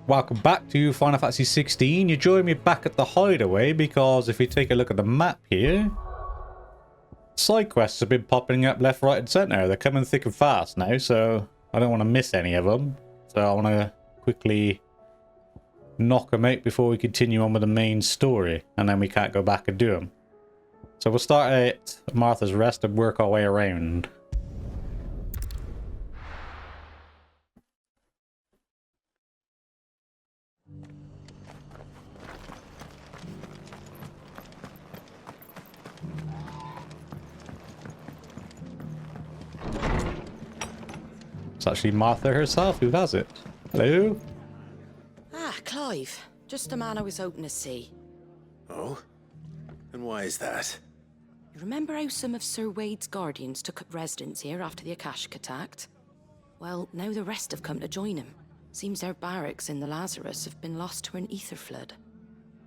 Welcome back to Final Fantasy 16. You join me back at the hideaway because if you take a look at the map here, side quests have been popping up left, right and centre. They're coming thick and fast now, so I don't want to miss any of them. So I want to quickly knock them out before we continue on with the main story, and then we can't go back and do them. So we'll start at Martha's Rest and work our way around. It's actually Martha herself who has it. Hello? Ah, Clive. Just the man I was hoping to see. Oh? And why is that? You remember how some of Sir Wade's guardians took up residence here after the Akashic attacked? Well, now the rest have come to join him. Seems their barracks in the Lazarus have been lost to an ether flood.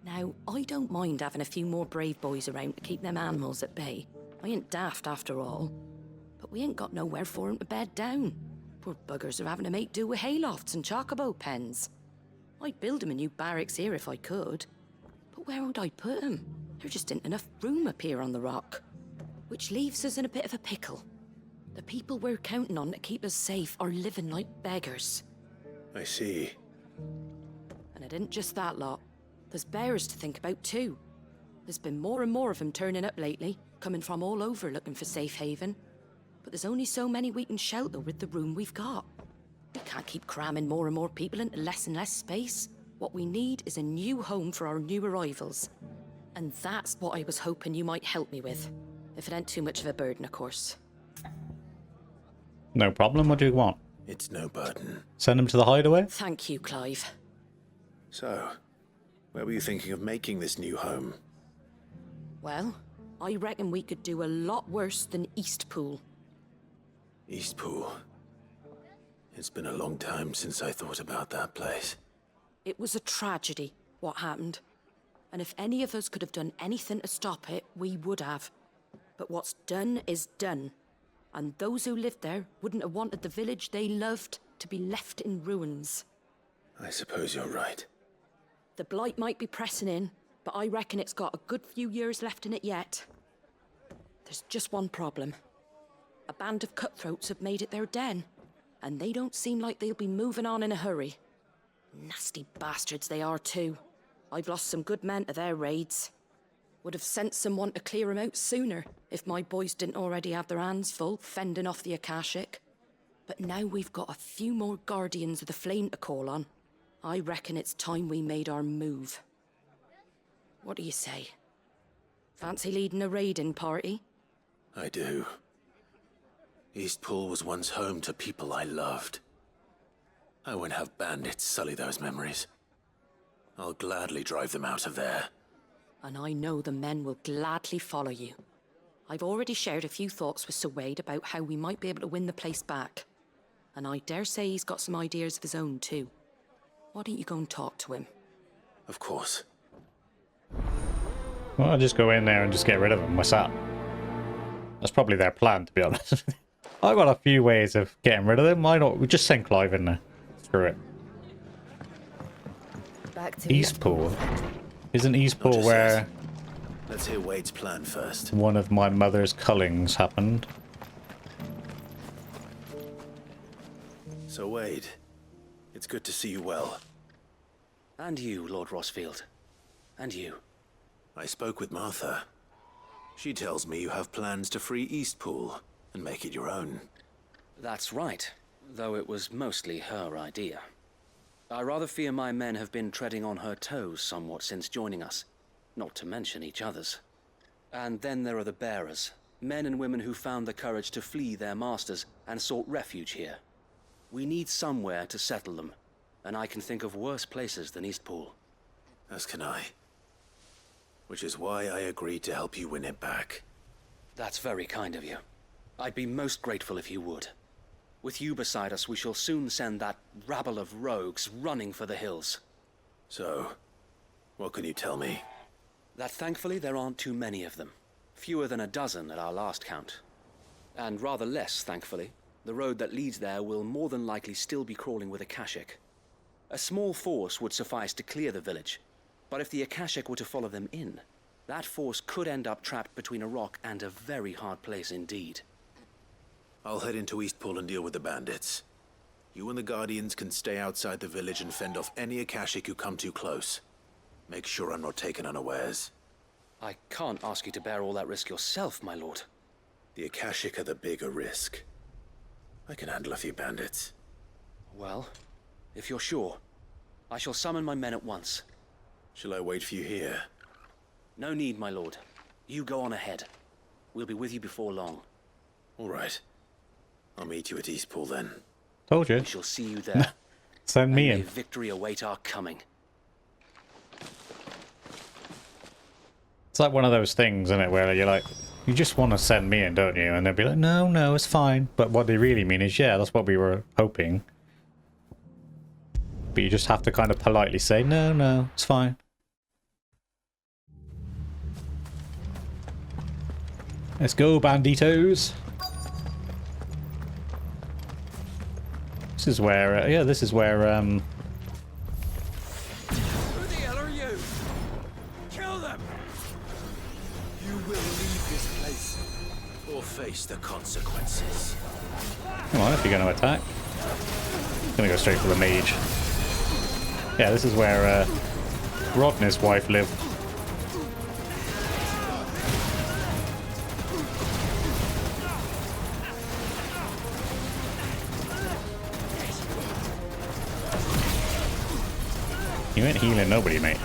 Now, I don't mind having a few more brave boys around to keep them animals at bay. I ain't daft after all. But we ain't got nowhere for 'em to bed down. Poor buggers are having to make do with haylofts and chocobo pens. I'd build 'em a new barracks here if I could. But where would I put 'em? There just ain't enough room up here on the rock. Which leaves us in a bit of a pickle. The people we're counting on to keep us safe are living like beggars. I see. And it isn't just that lot. There's bears to think about too. There's been more and more of them turning up lately, coming from all over looking for safe haven. But there's only so many we can shelter with the room we've got. We can't keep cramming more and more people into less and less space. What we need is a new home for our new arrivals. And that's what I was hoping you might help me with. If it ain't too much of a burden, of course. No problem. What do you want? It's no burden. Send them to the hideaway? Thank you, Clive. So, where were you thinking of making this new home? Well, I reckon we could do a lot worse than Eastpool. Eastpool. It's been a long time since I thought about that place. It was a tragedy, what happened. And if any of us could have done anything to stop it, we would have. But what's done is done. And those who lived there wouldn't have wanted the village they loved to be left in ruins. I suppose you're right. The blight might be pressing in, but I reckon it's got a good few years left in it yet. There's just one problem. A band of cutthroats have made it their den, and they don't seem like they'll be moving on in a hurry. Nasty bastards they are too. I've lost some good men to their raids. Would have sent someone to clear 'em out sooner, if my boys didn't already have their hands full fending off the Akashic. But now we've got a few more guardians of the flame to call on. I reckon it's time we made our move. What do you say? Fancy leading a raiding party? I do. Eastpool was once home to people I loved. I won't have bandits sully those memories. I'll gladly drive them out of there. And I know the men will gladly follow you. I've already shared a few thoughts with Sir Wade about how we might be able to win the place back. And I dare say he's got some ideas of his own too. Why don't you go and talk to him? Of course. Well, I'll just go in there and just get rid of them. What's that? That's probably their plan, to be honest. I've got a few ways of getting rid of them. Why not? We just send Clive in there. Screw it. Back to Eastpool. Isn't Eastpool just where yet. Let's hear Wade's plan first. one of my mother's cullings happened? So Wade, it's good to see you well. And you, Lord Rosfield. And you. I spoke with Martha. She tells me you have plans to free Eastpool and make it your own. That's right, though it was mostly her idea. I rather fear my men have been treading on her toes somewhat since joining us, not to mention each other's. And then there are the bearers, men and women who found the courage to flee their masters and sought refuge here. We need somewhere to settle them, and I can think of worse places than Eastpool. As can I. Which is why I agreed to help you win it back. That's very kind of you. I'd be most grateful if you would. With you beside us, we shall soon send that rabble of rogues running for the hills. So, what can you tell me? That thankfully there aren't too many of them. Fewer than a dozen at our last count. And rather less, thankfully, The road that leads there will more than likely still be crawling with Akashic. A small force would suffice to clear the village, but if the Akashic were to follow them in, that force could end up trapped between a rock and a very hard place indeed. I'll head into Eastpool and deal with the bandits. You and the Guardians can stay outside the village and fend off any Akashic who come too close. Make sure I'm not taken unawares. I can't ask you to bear all that risk yourself, my lord. The Akashic are the bigger risk. I can handle a few bandits. Well, if you're sure, I shall summon my men at once. Shall I wait for you here? No need, my lord. You go on ahead. We'll be with you before long. All right. I'll meet you at Eastpool then. Told you. We shall see you there. Send me and in. may victory await our coming. It's like one of those things, isn't it, where you're like, you just want to send me in, don't you? And they'll be like, no, no, it's fine. But what they really mean is, yeah, that's what we were hoping. But you just have to kind of politely say, no, no, it's fine. Let's go, banditos. This is where, yeah, this is where, Who the hell are you? Kill them! You will leave this place. Or face the consequences. come on, if you're going to attack. I'm going to go straight for the mage. Yeah, this is where Rod and his wife live. You ain't healing nobody, mate.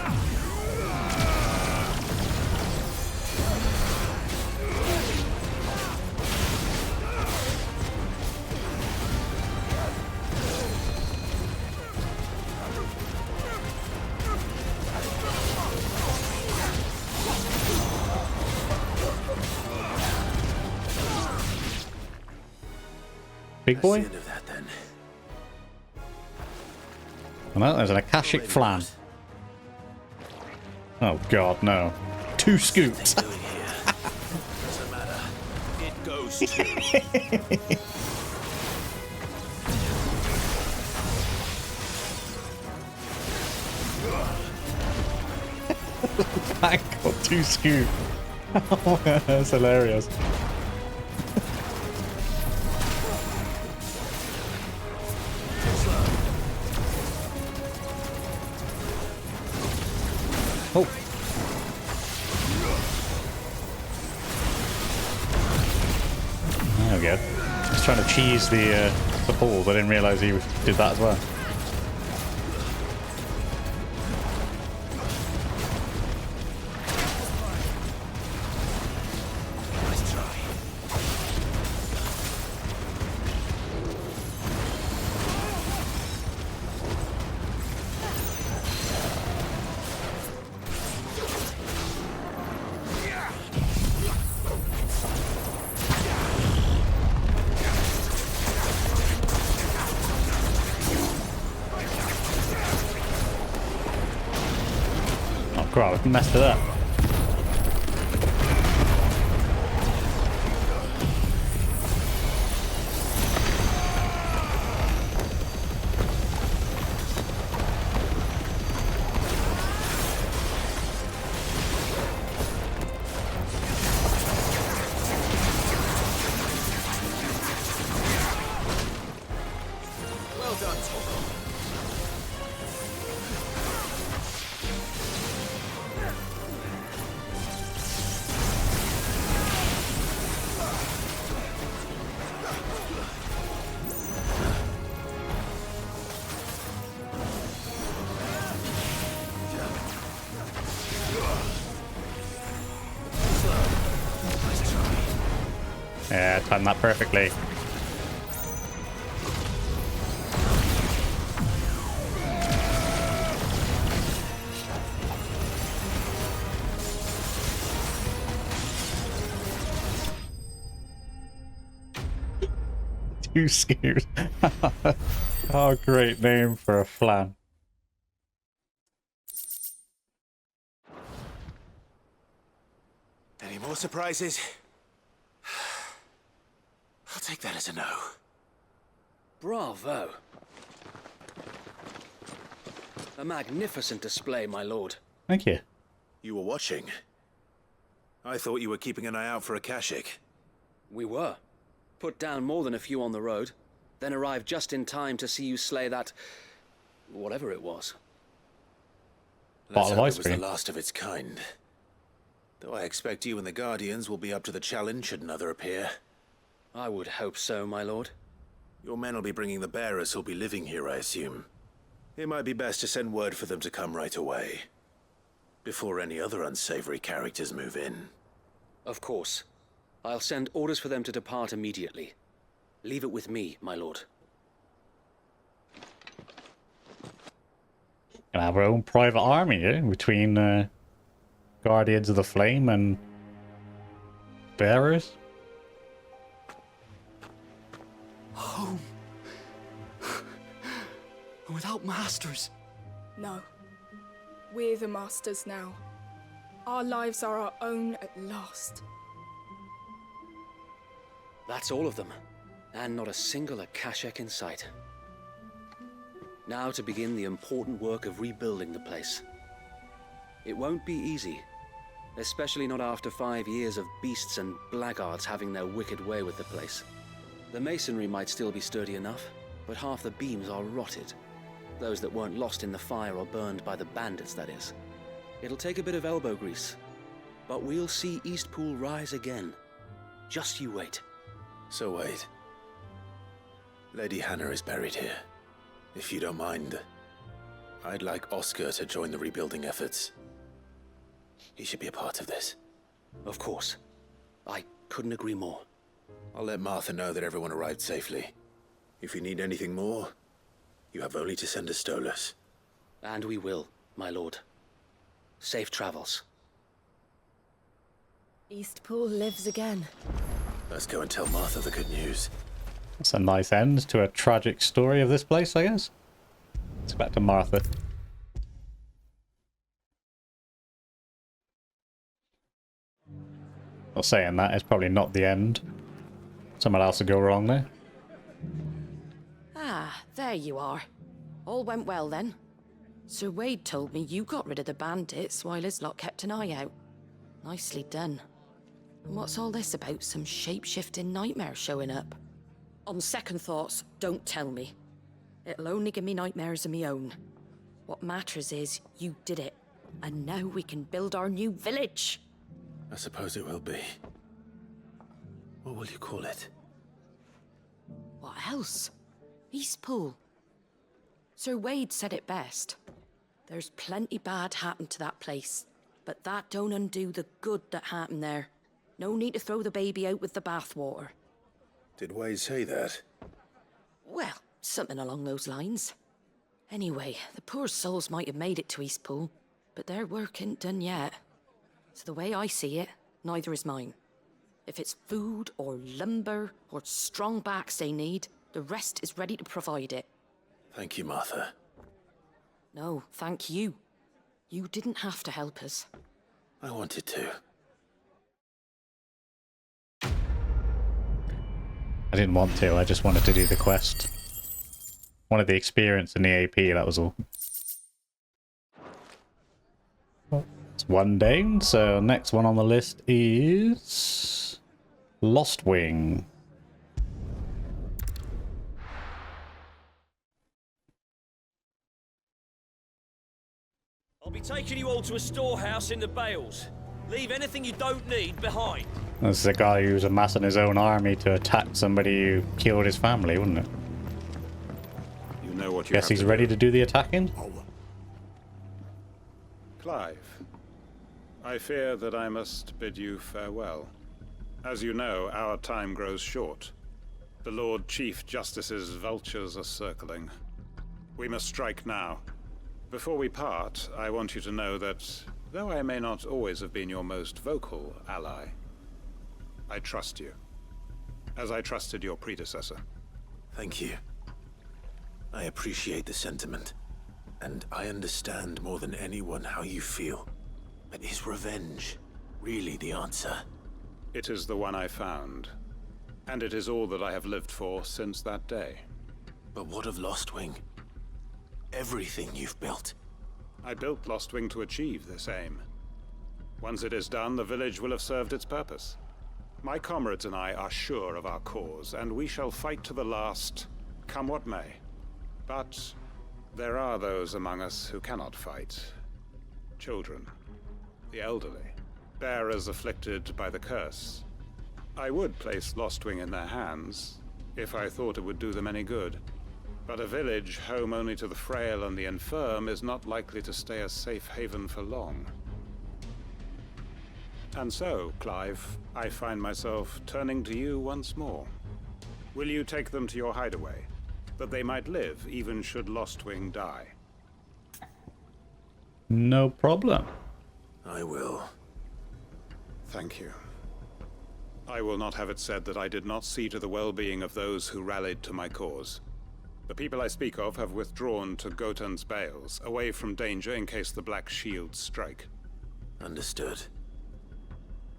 Big boy? That's the end of that, then. Well, there's an Akashic flan. Oh god, no. 2 scoops. Doing here. Doesn't matter. It goes to. I got 2 scoops. That's hilarious. Oh. There we go. I was trying to cheese the balls. I didn't realise he did that as well. Nice try. Oh crap, I messed it up. Well done, Torgal. Yeah, timed that perfectly. Two scoops. Oh, great name for a flan. Any more surprises? I'll take that as a no. Bravo. magnificent display, my lord. Thank you. You were watching. I thought you were keeping an eye out for a Kashik. We were. Put down more than a few on the road, then arrived just in time to see you slay that... whatever it was. Let's Bottle of hope ice it was the cream. last of its kind. Though I expect you and the Guardians will be up to the challenge should another appear. I would hope so, my lord. Your men will be bringing the bearers who'll be living here, I assume. It might be best to send word for them to come right away, before any other unsavory characters move in. Of course. I'll send orders for them to depart immediately. Leave it with me, my lord. Gonna have our own private army here between Guardians of the Flame and Bearers. Home. Without masters. No. We're the masters now. Our lives are our own at last. That's all of them. And not a single Akashak in sight. Now to begin the important work of rebuilding the place. It won't be easy. Especially not after 5 years of beasts and blackguards having their wicked way with the place. The masonry might still be sturdy enough, but half the beams are rotted. Those that weren't lost in the fire or burned by the bandits, that is. It'll take a bit of elbow grease. But we'll see Eastpool rise again. Just you wait. So wait. Lady Hannah is buried here. If you don't mind, I'd like Oscar to join the rebuilding efforts. He should be a part of this. Of course. I couldn't agree more. I'll let Martha know that everyone arrived safely. If you need anything more, you have only to send a Stolas. And we will, my lord. Safe travels. Eastpool lives again. Let's go and tell Martha the good news. That's a nice end to a tragic story of this place, I guess. Let's go back to Martha. Well, saying that, it's probably not the end. Something else will go wrong there. Ah, there you are. All went well then. Sir Wade told me you got rid of the bandits while his lot kept an eye out. Nicely done. And what's all this about some shape-shifting nightmare showing up? On second thoughts, don't tell me. It'll only give me nightmares of me own. What matters is you did it. And now we can build our new village. I suppose it will be. What will you call it? What else? Eastpool. Sir Wade said it best. There's plenty bad happened to that place, but that don't undo the good that happened there. No need to throw the baby out with the bathwater. Did Wade say that? Well, something along those lines. Anyway, the poor souls might have made it to Eastpool, but their work ain't done yet. So the way I see it, neither is mine. If it's food or lumber or strong backs they need, the rest is ready to provide it. Thank you, Martha. No, thank you. You didn't have to help us. I wanted to. I didn't want to, I just wanted to do the quest. Wanted the experience in the AP, that was all. Well, it's one down, so next one on the list is... Lost Wing. I'll be taking you all to a storehouse in the Bales. Leave anything you don't need behind. This is a guy who's amassing his own army to attack somebody who killed his family, wouldn't it? You know what you Guess have he's to ready do. to do the attacking? Clive, I fear that I must bid you farewell. As you know, our time grows short. The Lord Chief Justice's vultures are circling. We must strike now. Before we part, I want you to know that, though I may not always have been your most vocal ally, I trust you, as I trusted your predecessor. Thank you. I appreciate the sentiment, and I understand more than anyone how you feel. But is revenge really the answer? It is the one I found, and it is all that I have lived for since that day. But what of Lost Wing? Everything you've built. I built Lostwing to achieve this aim. Once it is done, the village will have served its purpose. My comrades and I are sure of our cause, and we shall fight to the last, come what may. But there are those among us who cannot fight. Children, the elderly, bearers afflicted by the curse. I would place Lostwing in their hands, if I thought it would do them any good. But a village home only to the frail and the infirm is not likely to stay a safe haven for long. And so, Clive, I find myself turning to you once more. Will you take them to your hideaway, that they might live even should Lostwing die? No problem. I will. Thank you. I will not have it said that I did not see to the well-being of those who rallied to my cause. The people I speak of have withdrawn to Gotan's Bales, away from danger in case the Black Shields strike. Understood.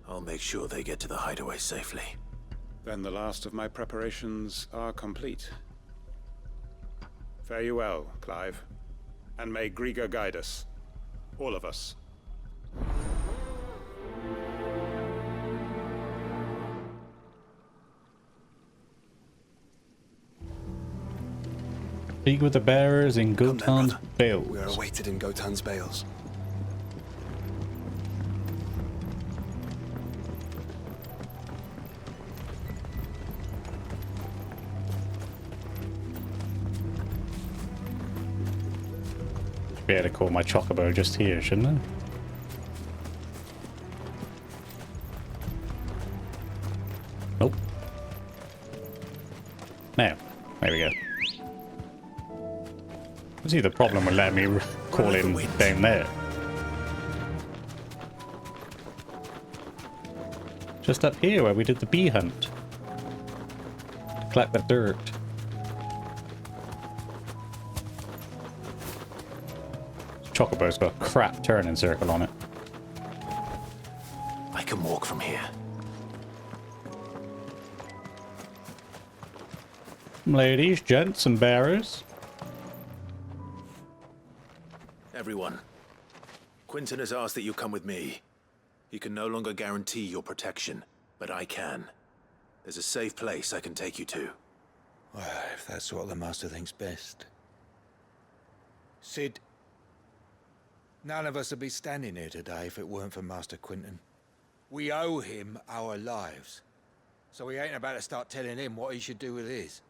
I'll make sure they get to the hideaway safely. Then the last of my preparations are complete. Fare you well, Clive. And may Griga guide us. All of us. Speak with the bearers in Gotan's Bales. We are awaited in Gotan's Bales. Be able to call my chocobo just here, shouldn't I? Nope. Now, there we go. I see the problem with letting me call him down there. Just up here where we did the bee hunt. To collect the dirt. Chocobo's got a crap turning circle on it. I can walk from here. Ladies, gents, and bearers. Everyone. Quinton has asked that you come with me. He can no longer guarantee your protection, but I can. There's a safe place I can take you to. Well, if that's what the Master thinks best. Sid, none of us would be standing here today if it weren't for Master Quinton. We owe him our lives. So we ain't about to start telling him what he should do with his.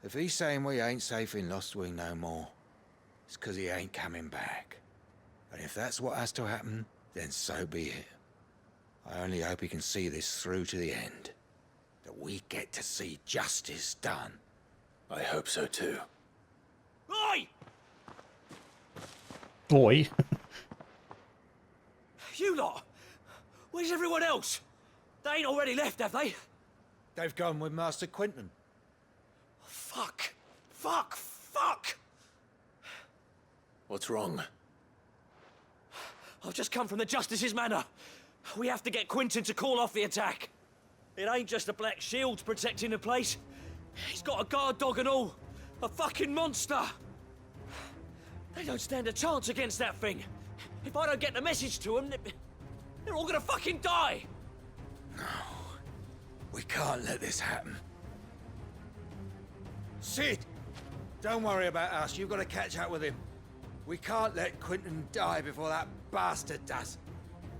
If he's saying we ain't safe in Lostwing no more, it's 'cause he ain't coming back. And if that's what has to happen, then so be it. I only hope he can see this through to the end. That we get to see justice done. I hope so too. Oi! Oi. You lot! Where's everyone else? They ain't already left, have they? They've gone with Master Quinton. Fuck! Fuck! Fuck! What's wrong? I've just come from the Justice's manor. We have to get Quinton to call off the attack. It ain't just the Black Shields protecting the place. He's got a guard dog and all. A fucking monster. They don't stand a chance against that thing. If I don't get the message to them, they're all gonna fucking die. No. We can't let this happen. Sid! Don't worry about us. You've got to catch up with him. We can't let Quinton die before that bastard does.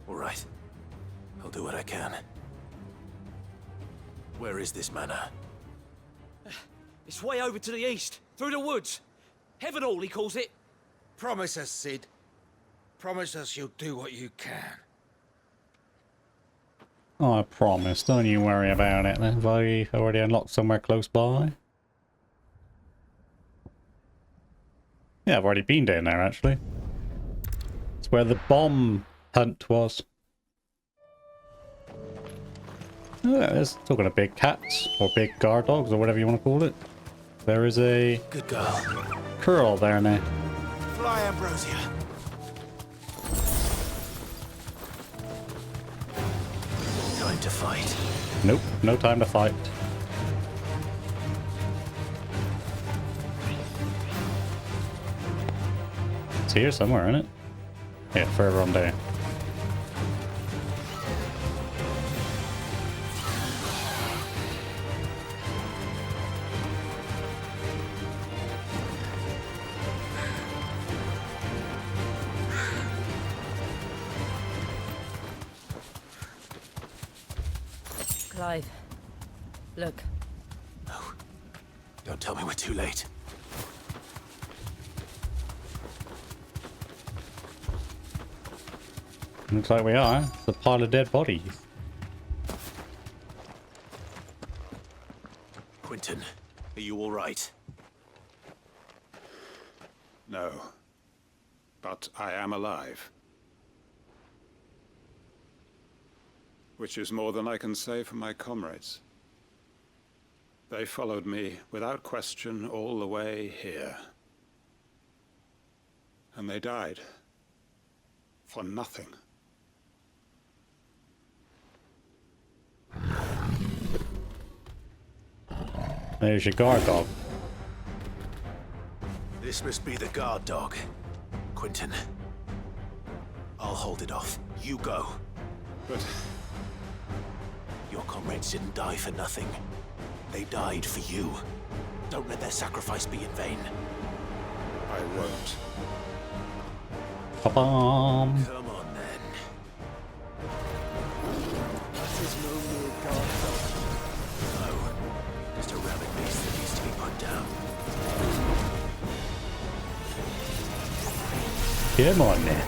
All right. I'll do what I can. Where is this manor? It's way over to the east, through the woods. Heavenhall, he calls it. Promise us, Sid. Promise us you'll do what you can. I promise. Don't you worry about it. Have I already unlocked somewhere close by? Yeah, I've already been down there, actually. It's where the bomb hunt was. Oh, yeah, there's talking of big cats, or big guard dogs, or whatever you want to call it. There is a Good girl. curl there now. Fly, Ambrosia. Time to fight. Nope, no time to fight. It's here somewhere, isn't it? Yeah, further on down. Clive, look. No. Don't tell me we're too late. Looks like we are. It's a pile of dead bodies. Quentin, are you all right? No. But I am alive. Which is more than I can say for my comrades. They followed me without question all the way here. And they died. For nothing. There's your guard dog. This must be the guard dog. Quentin. I'll hold it off. You go. But your comrades didn't die for nothing. They died for you. Don't let their sacrifice be in vain. I won't. Ba-bam. Come on, then. That is no mere guard dog. No. Just a rabid beast that needs to be put down. Come on then.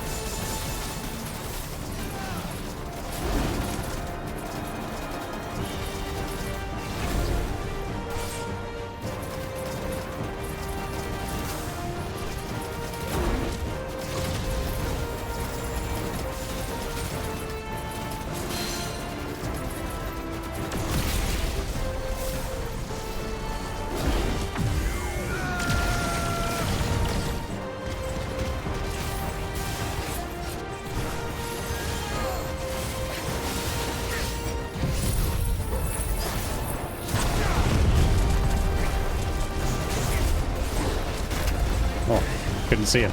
Oh, couldn't see him.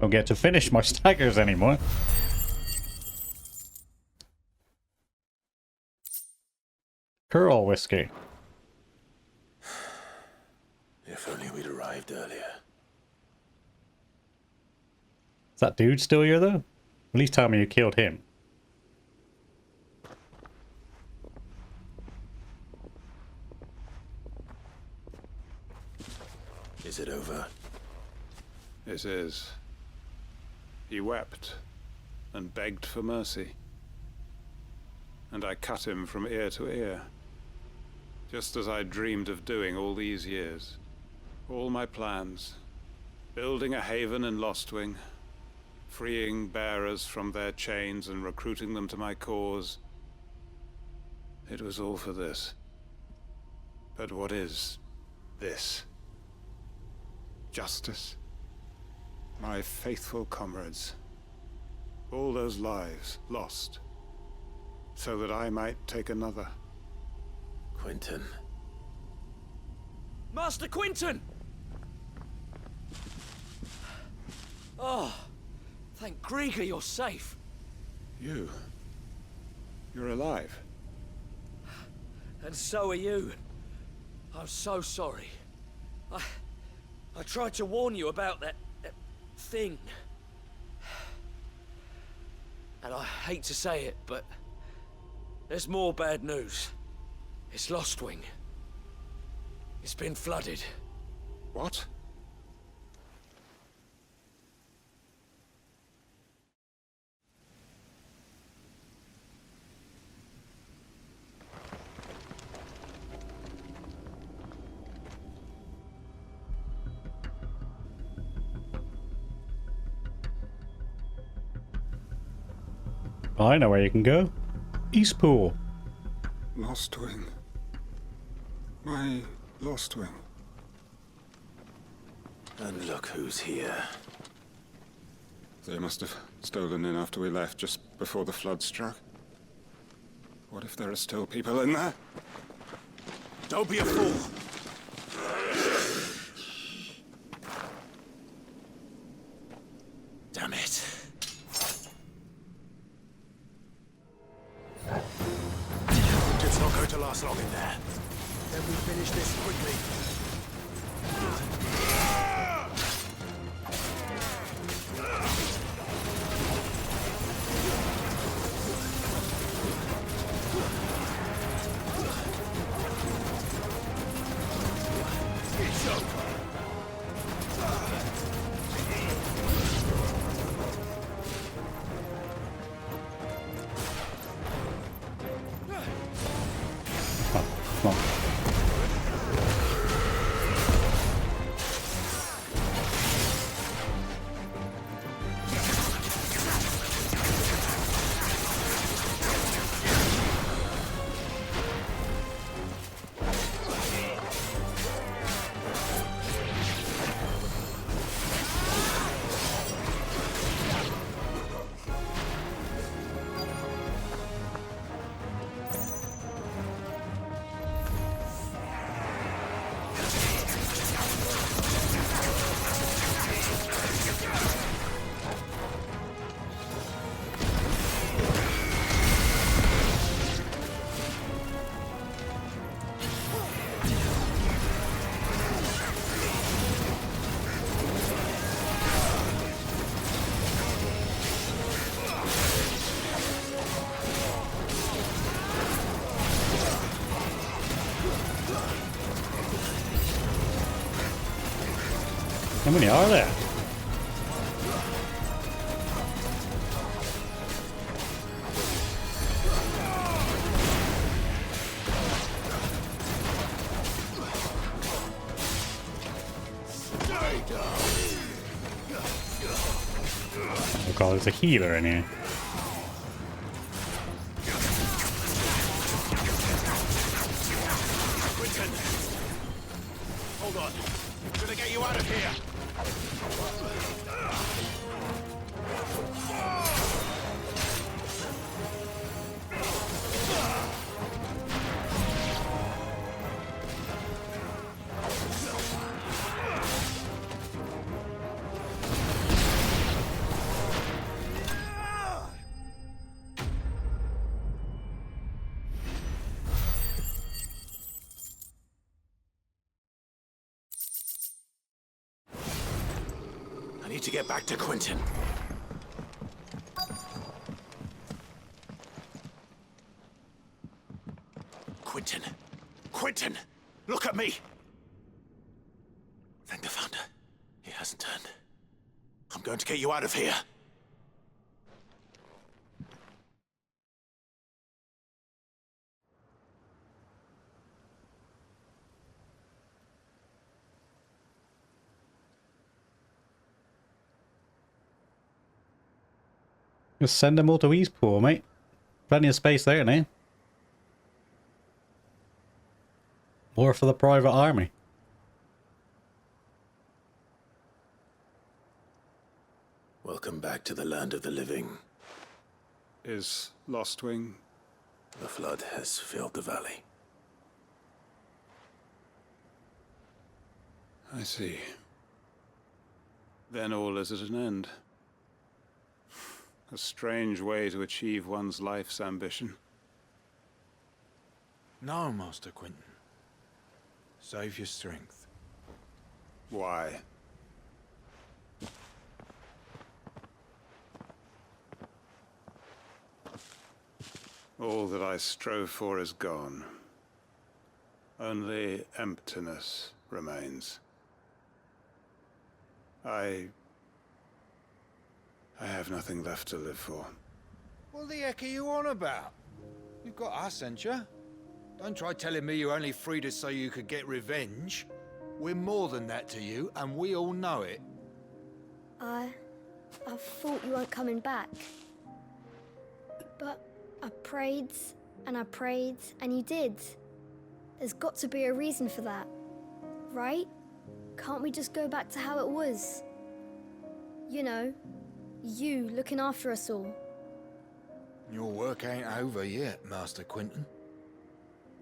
Don't get to finish my staggers anymore. Curl whiskey. If only we'd arrived earlier. Is that dude still here though? At least tell me you killed him. Is it over? It is. He wept and begged for mercy. And I cut him from ear to ear. Just as I dreamed of doing all these years. All my plans. Building a haven in Lostwing. Freeing bearers from their chains and recruiting them to my cause. It was all for this. But what is this? Justice? My faithful comrades. All those lives lost. So that I might take another. Quentin. Master Quentin! Oh, thank Grieger you're safe. You're alive. And so are you. I'm so sorry. I tried to warn you about that thing. And I hate to say it, but there's more bad news. It's Lostwing. It's been flooded. What? I know where you can go. Eastpool. Lostwing. My Lostwing. And look who's here. They must have stolen in after we left, just before the flood struck. What if there are still people in there? Don't be a fool! Damn it. It's not going to last long in there. Then we finish this quickly. Come on. How many are there? Oh god, there's a healer in here. Quinton! Hold on. I'm gonna get you out of here! I need to get back to Quinton. Quinton! Quinton! Look at me! Thank the Founder. He hasn't turned. I'm going to get you out of here. Just send them all to Eastpool, mate. Plenty of space there now. More for the private army. Welcome back to the land of the living. Is Lostwing? The flood has filled the valley. I see. Then all is at an end. A strange way to achieve one's life's ambition. No, Master Quinton. Save your strength. Why? All that I strove for is gone. Only emptiness remains. I have nothing left to live for. What the heck are you on about? You've got us, ain't you? Don't try telling me you only freed us so you could get revenge. We're more than that to you, and we all know it. I thought you weren't coming back. But I prayed, and you did. There's got to be a reason for that. right? Can't we just go back to how it was? You know, you looking after us all. Your work ain't over yet, Master Quinton.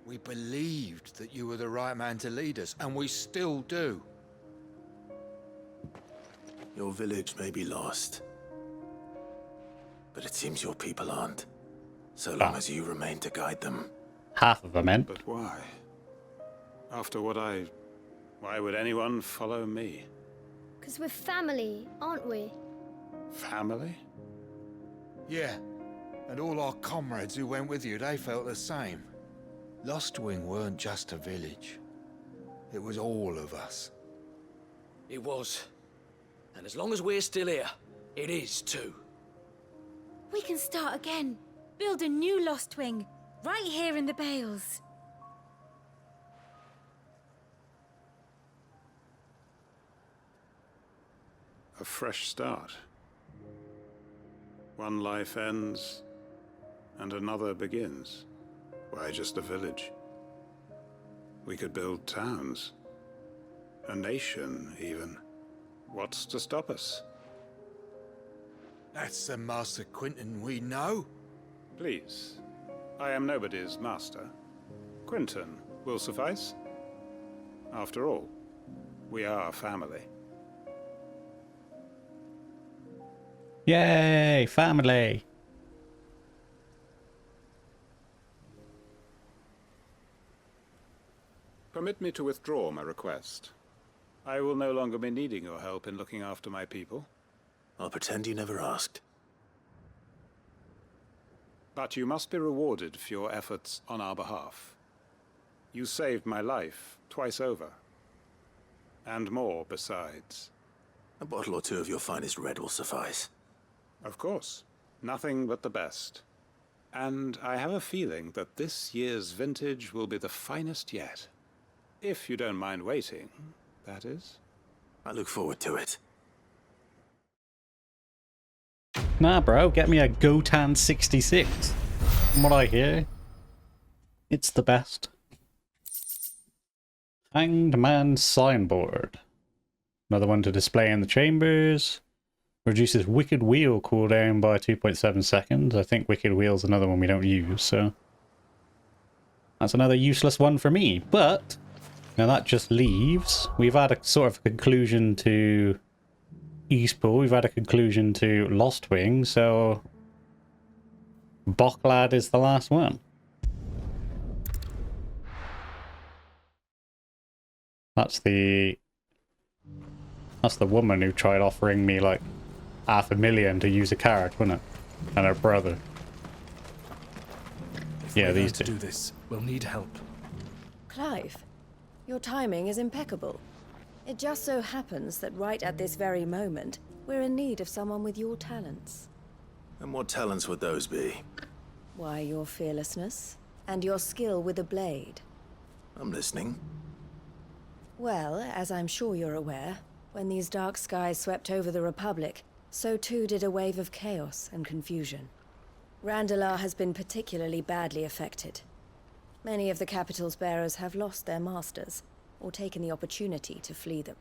We believed that you were the right man to lead us, and we still do. Your village may be lost, but it seems your people aren't. So long as you remain to guide them. Half of them, meant. But why? After what why would anyone follow me? 'Cause we're family, aren't we? Family? Yeah, and all our comrades who went with you, they felt the same. Lostwing weren't just a village. It was all of us. It was. And as long as we're still here, it is too. We can start again. Build a new Lostwing, right here in the Bales. A fresh start. One life ends, and another begins. Why just a village? We could build towns. A nation, even. What's to stop us? That's the Master Quinton we know. Please. I am nobody's master. Quinton will suffice. After all, we are family. Yay, family! Permit me to withdraw my request. I will no longer be needing your help in looking after my people. I'll pretend you never asked. But you must be rewarded for your efforts on our behalf. You saved my life twice over. And more besides. A bottle or two of your finest red will suffice. Of course. Nothing but the best. And I have a feeling that this year's vintage will be the finest yet. If you don't mind waiting, that is. I look forward to it. Nah, bro, get me a Gotan 66. From what I hear, it's the best. Hanged Man Signboard. Another one to display in the chambers. Reduces Wicked Wheel cooldown by 2.7 seconds. I think Wicked Wheel's another one we don't use, so that's another useless one for me. But now that just leaves. We've had a sort of conclusion to Eastpool. We've had a conclusion to Lostwing, so Bocklad is the last one. That's the woman who tried offering me like $500,000 to use a carriage, wasn't it? And her brother. Yeah, these two. To do this, we'll need help. Clive, your timing is impeccable. It just so happens that right at this very moment, we're in need of someone with your talents. And what talents would those be? Why, your fearlessness and your skill with a blade. I'm listening. Well, as I'm sure you're aware, when these dark skies swept over the Republic, so too did a wave of chaos and confusion. Randalar has been particularly badly affected. Many of the capital's bearers have lost their masters, or taken the opportunity to flee them.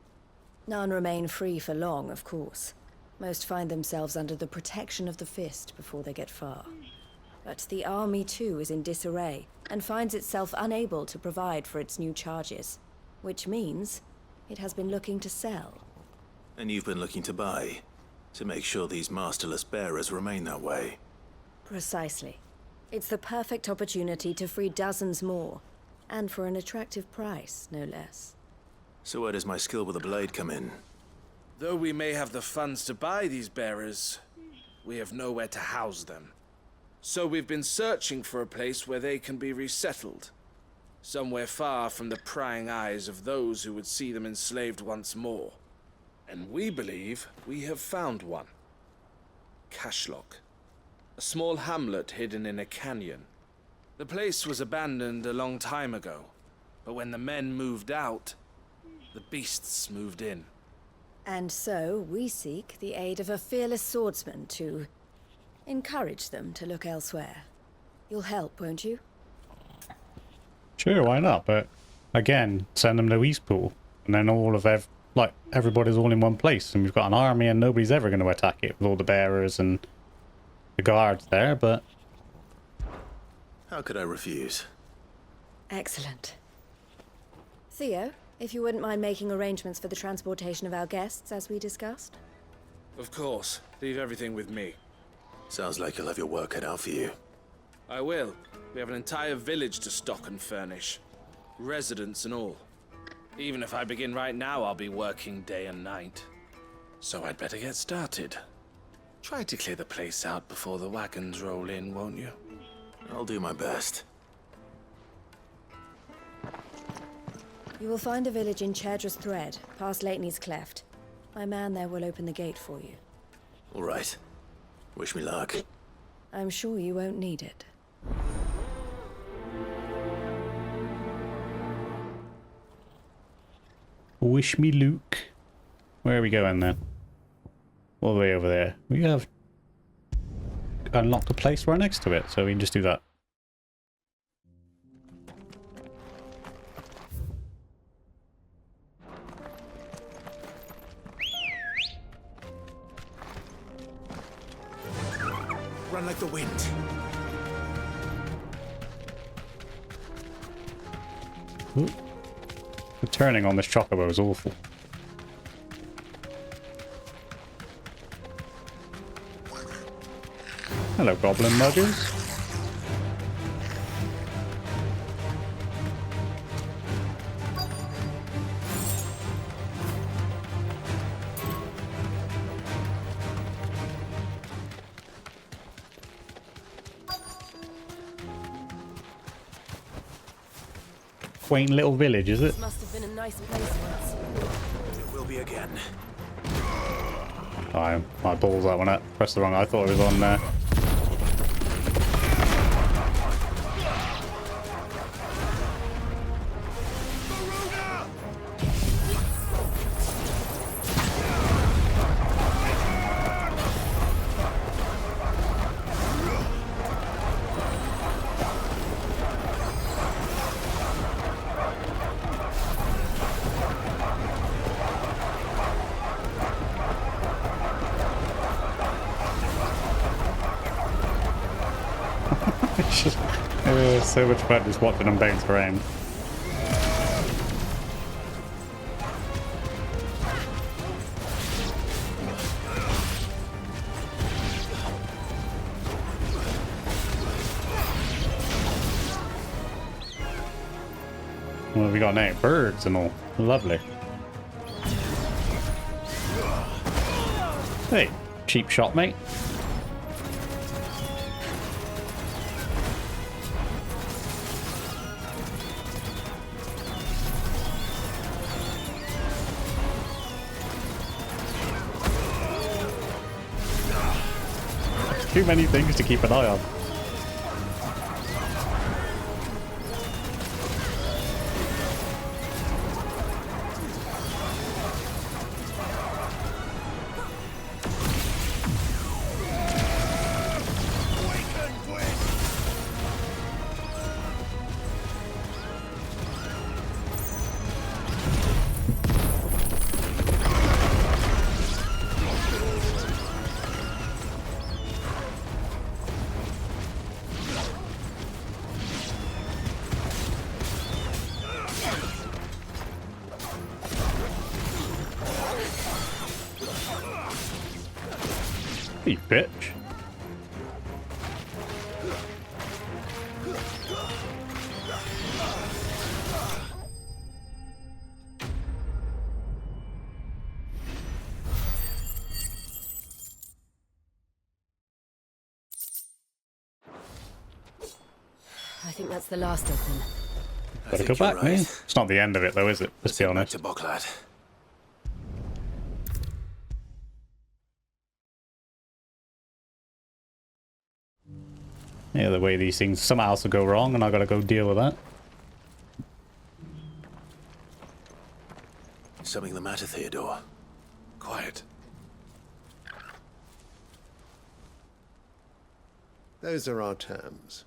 None remain free for long, of course. Most find themselves under the protection of the Fist before they get far. But the army too is in disarray, and finds itself unable to provide for its new charges. Which means it has been looking to sell. And you've been looking to buy, to make sure these masterless bearers remain that way. Precisely. It's the perfect opportunity to free dozens more, and for an attractive price, no less. So where does my skill with a blade come in? Though we may have the funds to buy these bearers, we have nowhere to house them. So we've been searching for a place where they can be resettled. Somewhere far from the prying eyes of those who would see them enslaved once more. And we believe we have found one. Cashlock. A small hamlet hidden in a canyon. The place was abandoned a long time ago, but when the men moved out, the beasts moved in. And so we seek the aid of a fearless swordsman to encourage them to look elsewhere. You'll help, won't you? Sure, why not? But again, send them to Eastpool. and then everybody's all in one place, and we've got an army, and nobody's ever going to attack it with all the bearers and the guards there. But How could I refuse? Excellent. Theo, if you wouldn't mind making arrangements for the transportation of our guests, as we discussed. Of course. Leave everything with me. Sounds like you'll have your work cut out for you. I will. We have an entire village to stock and furnish. Residents and all. Even if I begin right now, I'll be working day and night. So I'd better get started. Try to clear the place out before the wagons roll in, won't you? I'll do my best. You will find a village in Chedra's Thread, past Lateney's Cleft. My man there will open the gate for you. All right. Wish me luck. I'm sure you won't need it. wish me Luke. Where are we going then? All the way over there. We have unlocked a place right next to it, so we can just do that. Run like the wind. Ooh. The turning on this chocobo is awful. Hello, goblin muggers. Quaint little village, is it? Must have been a nice place once. It will be again. My balls that one up. Pressed the wrong. I thought it was on there. So much fun just watching them bounce around. What have we got now? Birds and all. Lovely. Hey, cheap shot, mate. Too many things to keep an eye on. You bitch. I think that's the last of them. Better go back, man. It's not the end of it, though, is it? Let's be honest. Back to Boklad. Yeah, the way these things, something else will go wrong, and I gotta go deal with that. Something the matter, Theodore? Quiet. Those are our terms.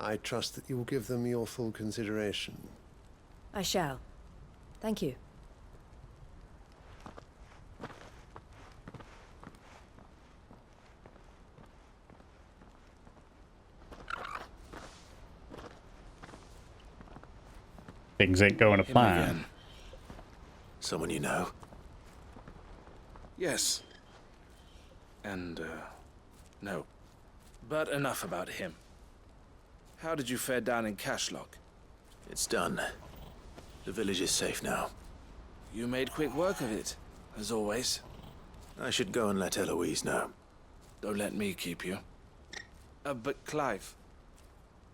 I trust that you will give them your full consideration. I shall. Thank you. Things ain't going to Him plan. again. Someone you know? Yes. And, no. But enough about him. How did you fare down in Cashlock? It's done. The village is safe now. You made quick work of it, as always. I should go and let Eloise know. Don't let me keep you. But Clive,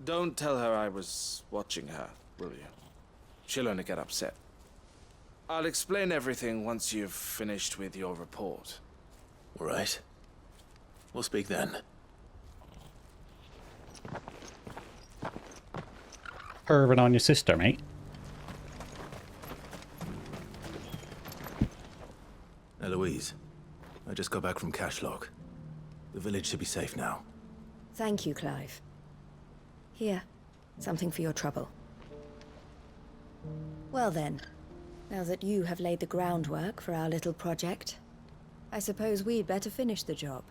don't tell her I was watching her, will you? She'll only get upset. I'll explain everything once you've finished with your report. All right. We'll speak then. Curving on your sister, mate. Eloise, I just got back from Cashlock. The village should be safe now. Thank you, Clive. Here, something for your trouble. Well then, now that you have laid the groundwork for our little project, I suppose we'd better finish the job.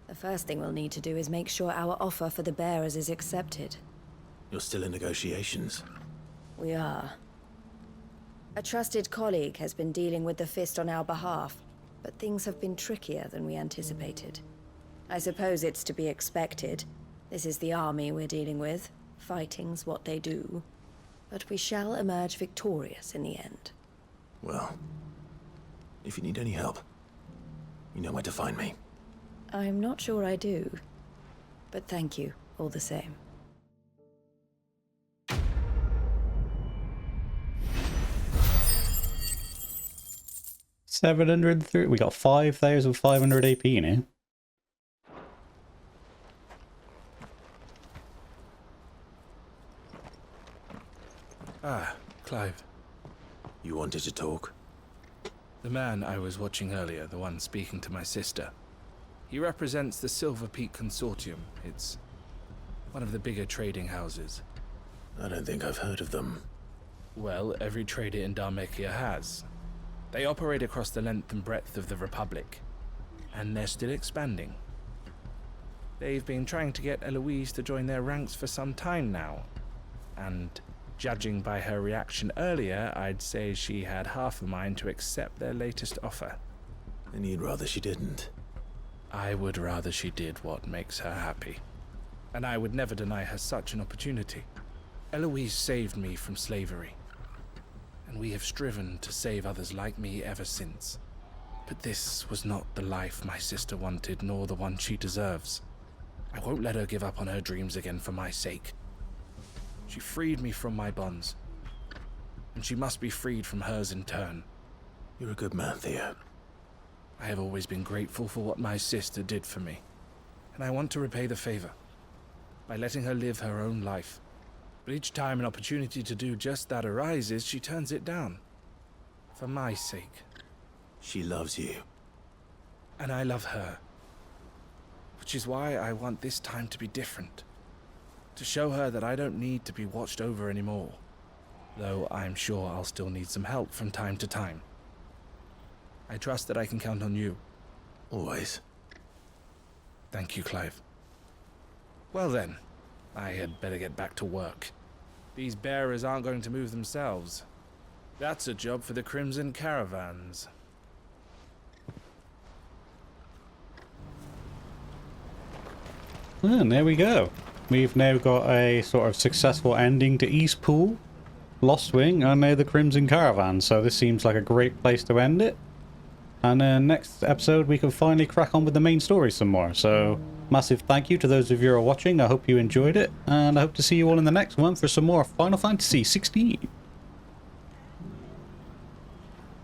The first thing we'll need to do is make sure our offer for the bearers is accepted. You're still in negotiations? We are. A trusted colleague has been dealing with the Fist on our behalf, but things have been trickier than we anticipated. I suppose it's to be expected. This is the army we're dealing with. Fighting's what they do. But we shall emerge victorious in the end. Well, if you need any help, you know where to find me. I'm not sure I do, but thank you all the same. $703. We got 5,500 AP in here. Ah, Clive. You wanted to talk? The man I was watching earlier, the one speaking to my sister. He represents the Silver Peak Consortium. It's one of the bigger trading houses. I don't think I've heard of them. Well, every trader in Dharmekia has. They operate across the length and breadth of the Republic, and they're still expanding. They've been trying to get Eloise to join their ranks for some time now, and judging by her reaction earlier, I'd say she had half a mind to accept their latest offer. And you'd rather she didn't? I would rather she did what makes her happy. And I would never deny her such an opportunity. Eloise saved me from slavery, and we have striven to save others like me ever since. But this was not the life my sister wanted, nor the one she deserves. I won't let her give up on her dreams again for my sake. She freed me from my bonds, and she must be freed from hers in turn. You're a good man, Theo. I have always been grateful for what my sister did for me, and I want to repay the favor by letting her live her own life. But each time an opportunity to do just that arises, she turns it down. For my sake. She loves you. And I love her. Which is why I want this time to be different. To show her that I don't need to be watched over anymore. Though I'm sure I'll still need some help from time to time. I trust that I can count on you. Always. Thank you, Clive. Well then, I had better get back to work. These bearers aren't going to move themselves. That's a job for the Crimson Caravans. And there we go. We've now got a sort of successful ending to Eastpool, Lost Wing, and now the Crimson Caravan. So this seems like a great place to end it. And next episode we can finally crack on with the main story some more. So massive thank you to those of you who are watching. I hope you enjoyed it, and I hope to see you all in the next one for some more Final Fantasy 16.